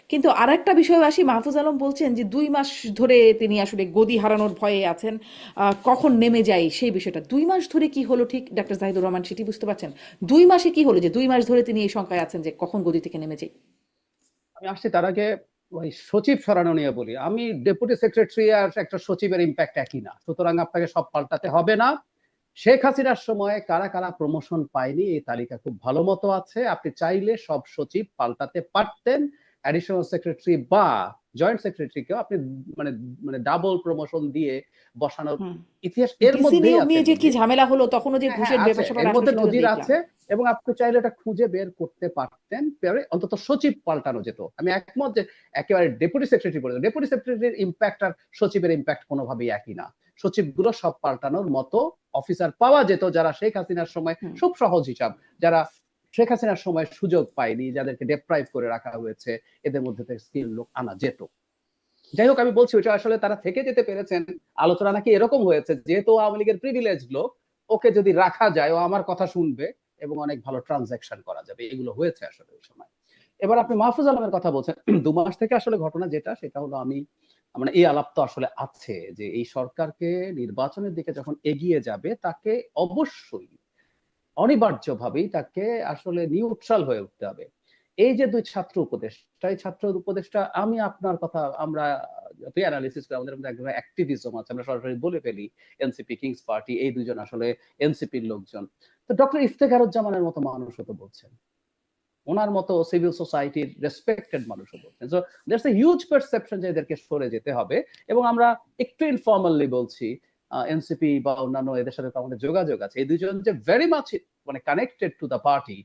কিন্তু আর একটা বিষয় আসি, মাহফুজ আলম বলছেন যে 2 মাস ধরে তিনি আসলে গদি হারানোর ভয়ে আছেন, কখন নেমে যায় সেই বিষয়টা। 2 মাস ধরে কি হলো ঠিক ডাক্তার জাহিদুর রহমান সেটি বুঝতে পারছেন? 2 মাসে কি হলো যে 2 মাস ধরে তিনি এই শঙ্কায় আছেন যে কখন গদি থেকে নেমে যায়? আমি আসছি তার আগে ওই সচিব সরানো নিয়ে বলি। আমি ডেপুটি সেক্রেটারি আর একটা সচিবের ইম্প্যাক্ট একই না, সুতরাং আপনাকে সব পাল্টাতে হবে না। শেখ হাসিনার সময় কারা কারা প্রমোশন পায়নি এই তালিকা খুব ভালো মতো আছে। আপনি চাইলে সব সচিব পাল্টাতে পারতেন, অ্যাডিশনাল সেক্রেটারি বা জয়েন্ট সেক্রেটারিকেও আপনি মানে মানে ডাবল প্রমোশন দিয়ে বসানোর হুম। ইতিহাস এর ডিসি মধ্যেই নিয়োগ আছে নিয়ে যে কি নজির। ঝামেলা হলো, তখনও যে হ্যাঁ হ্যাঁ ঘুষের আছে, ব্যাপার স্যাপার এর আসলো মধ্যে সেটা তো নজির দেখলাম। আছে। এবং আপনি চাইলে এটা খুঁজে বের করতে পারতেন, পরে অন্তত সচিব পাল্টানো যেত। আমি একমত যে একেবারে ডেপুটি সেক্রেটারি পর্যন্ত, ডেপুটি সেক্রেটারির ইম্প্যাক্ট আর সচিবের ইম্প্যাক্ট কোনোভাবেই একই না। সচিবগুলো সব পাল্টানোর মতো অফিসার পাওয়া যেত, যারা শেখ হাসিনার সময় হুম। খুব সহজ হিসাব, যারা শেখ হাসিনার সময় সুযোগ পায়নি, যাদেরকে ডেপ্রাইভ করে রাখা হয়েছে, এদের মধ্যে থেকে স্কিল লোক আনা যেত। যাই হোক, আমি বলছি ওটা আসলে তারা থেকে যেতে পেরেছেন। আলোচনা নাকি এরকম হয়েছে, যেহেতু আওয়ামী লীগের প্রিভিলেজ লোক, ওকে যদি রাখা যায় ও আমার কথা শুনবে এবং অনেক ভালো ট্রানজাকশন করা যাবে, এগুলো হয়েছে আসলে ওই সময়। এবার আপনি মাহফুজ আলমের কথা বলছেন, 2 মাস থেকে আসলে ঘটনা যেটা, সেটা হলো আমি মানে এই আলাপ তো আসলে আছে যে এই সরকারকে নির্বাচনের দিকে যখন এগিয়ে যাবে, তাকে অবশ্যই অনিবার্যভাবেই তাকে আসলে নিউট্রাল হয়ে উঠতে হবে। এই যে 2 ছাত্র উপদেষ্টা, এই ছাত্র উপদেষ্টা, আমি আপনার কথা, আমরা যতই অ্যানালিসিস করি, আমাদের মধ্যে একদম অ্যাক্টিভিজম আছে, আমরা সরাসরি বলে ফেলি এনসিপি কিংস পার্টি, এই দুজন আসলে এনসিপির লোকজন। তো ডক্টর ইফতেখারুজ্জামানের মতো মানুষও তো বলছেন, ওনার মতো সিভিল সোসাইটির রেসপেক্টেড মানুষও বলছেন। So that's a huge perception যে এদেরকে সরে যেতে হবে। এবং আমরা একটু ইনফর্মালি বলছি, এনসিপি বা অন্যান্য এদের সাথে তো আমাদের যোগাযোগ আছে, এই দুজন যে ভেরি মাচ মানে কানেক্টেড টু দ্য পার্টি,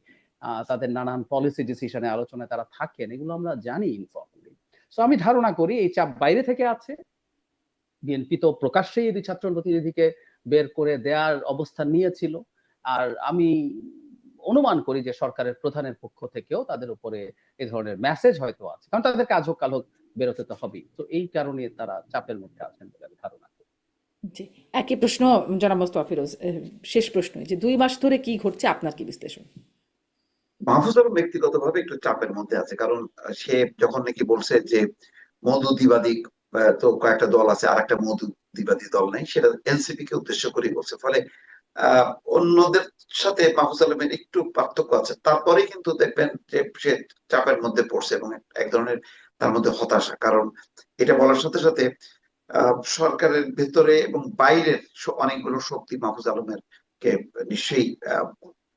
তাদের নানান পলিসি ডিসিশনে আলোচনায় তারা থাকেন, এগুলো আমরা জানি ইনফর্মালি। সো আমি ধারণা করি এই চাপ বাইরে থেকে আছে। বিএনপি তো প্রকাশ্যেই এই 2 ছাত্র প্রতিনিধিকে বের করে দেওয়ার অবস্থান নিয়েছিল। আর আমি অনুমান করি যে সরকারের প্রধানের পক্ষ থেকেও তাদের উপরে এই ধরনের মেসেজ হয়তো আছে, কারণ তাদের কাজ হোক কাল হোক বেরোতে তো হবেই। তো এই কারণে তারা চাপের মধ্যে আছেন বলে আমি ধারণা করি। জি। একই প্রশ্ন জনাব মোস্তফা ফিরোজ, শেষ প্রশ্ন, যে 2 মাস ধরে কি ঘটছে, আপনার কি বিশ্লেষণ? মাহফুজ আলম ব্যক্তিগতভাবে একটু চাপের মধ্যে আছে, কারণ সে যখন নাকি বলছে যে মৌদুদিবাদী, তো কয়েকটা দল আছে, আর একটা মৌদুদিবাদী দল নাই, সেটা এনসিপি কে উদ্দেশ্য করে বলছে। ফলে আহ অন্যদের সাথে মাহফুজ আলমের একটু পার্থক্য আছে, তারপরে কিন্তু দেখবেন যে সে চাপের মধ্যে পড়ছে এবং এক ধরনের তার মধ্যে হতাশা। কারণ এটা বলার সাথে সাথে সরকারের ভেতরে এবং বাইরের অনেকগুলো শক্তি মাহফুজ আলমের কে নিশ্চয়ই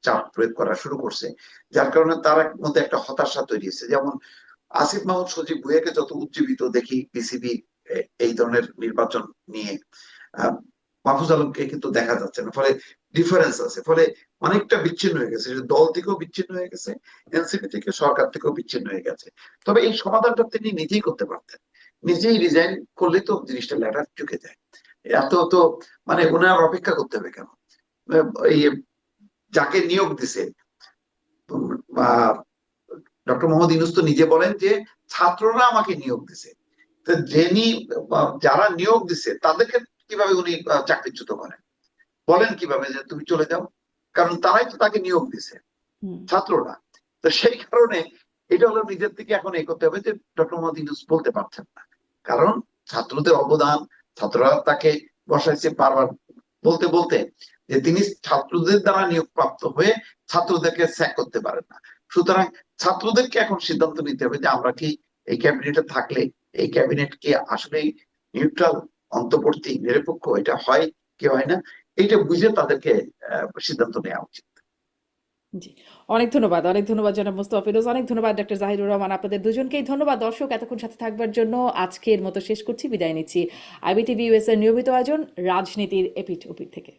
চাপ প্রয়োগ করা শুরু করছে, যার কারণে তার মধ্যে একটা হতাশা তৈরি হয়েছে। যেমন আসিফ মাহমুদ সজীব ভুঁইয়াকে যত উজ্জীবিত দেখি বিসিবি এই ধরনের নির্বাচন নিয়ে, মাহফুজ আলমকে কিন্তু দেখা যাচ্ছে না। ফলে ডিফারেন্স আছে, ফলে অনেকটা বিচ্ছিন্ন হয়ে গেছে, দল থেকেও বিচ্ছিন্ন হয়ে গেছে, এনসিপি থেকে, সরকার থেকেও বিচ্ছিন্ন হয়ে গেছে। তবে এই সমাধানটা তিনি নিজেই করতে পারতেন, নিজেই রিজাইন করলে তো জিনিসটা লেটার চুকে যায়। এত তো মানে ওনার অপেক্ষা করতে হবে কেন? এই যাকে নিয়োগ দিছে ডক্টর মোহাম্মদ ইউনূস তো নিজে বলেন যে ছাত্ররা আমাকে নিয়োগ দিছে। তো যিনি যারা নিয়োগ দিছে তাদেরকে কিভাবে উনি চাকরিচ্যুত করেন? বলেন কিভাবে যে তুমি চলে যাও? কারণ তারাই তো তাকে নিয়োগ দিছে, হুম। ছাত্ররা। তো সেই কারণে এটা হলো নিজের থেকে এখন এই করতে হবে যে ডক্টর মোহাম্মদ ইউনূস বলতে পারছেন না, কারণ ছাত্রদের অবদান, ছাত্ররা তাকে বসাইছে বারবার বলতে বলতে, যে তিনি ছাত্রদের দ্বারা নিয়োগ প্রাপ্ত হয়ে ছাত্রদেরকে স্যাক করতে পারেন না। সুতরাং ছাত্রদেরকে এখন সিদ্ধান্ত নিতে হবে যে আমরা কি এই ক্যাবিনেটে থাকলে এই ক্যাবিনেট কি আসলে নিউট্রাল, অন্তর্বর্তী, নিরপেক্ষ, এটা হয় কি হয় না, এইটা বুঝে তাদেরকে সিদ্ধান্ত নেওয়া উচিত। জি। অনেক ধন্যবাদ, অনেক ধন্যবাদ জনাব মোস্তফা ফিরোজ, অনেক ধন্যবাদ ডক্টর জাহিদুর রহমান, আপনাদের দুজনকেই ধন্যবাদ। দর্শক এতক্ষণ সাথে থাকবার জন্য আজকের মতো শেষ করছি, বিদায় নিচ্ছি। আইবিটিভি ইউএস এর নিয়মিত আয়োজন রাজনীতির এপিঠ ওপিঠ থেকে।